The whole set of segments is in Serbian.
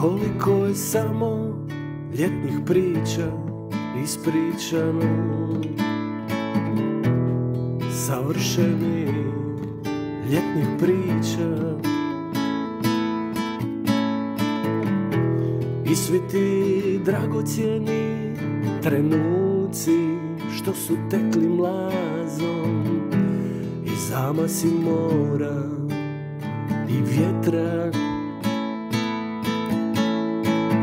Koliko je samo ljetnih priča ispričano, savršenih ljetnih priča, i svi ti dragocjeni trenuci što su tekli mlazom i zamasi mora i vjetra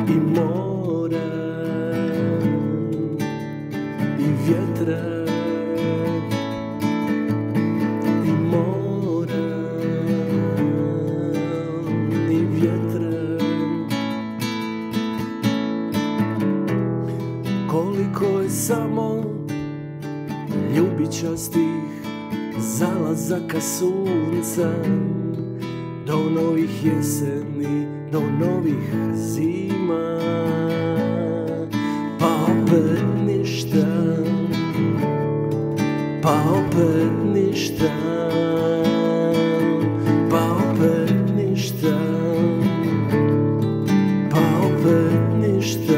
i mora i vjetra i mora i vjetra. Koliko je samo ljubičastih zalazaka sunca, do novih jeseni, do novih zima, pa opet ništa, pa opet ništa, pa opet ništa, pa opet ništa.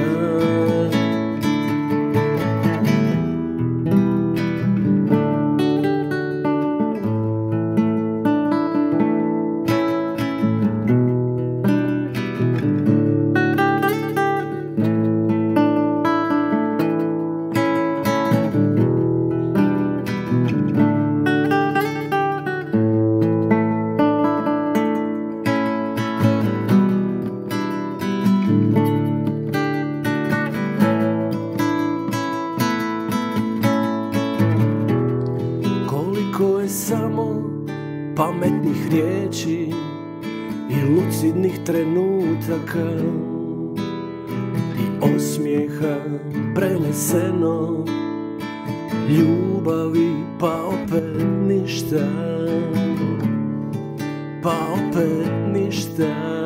Koliko je samo pametnih riječi i lucidnih trenutaka i osmijeha preneseno, ljubavi, pa opet ništa, pa opet ništa.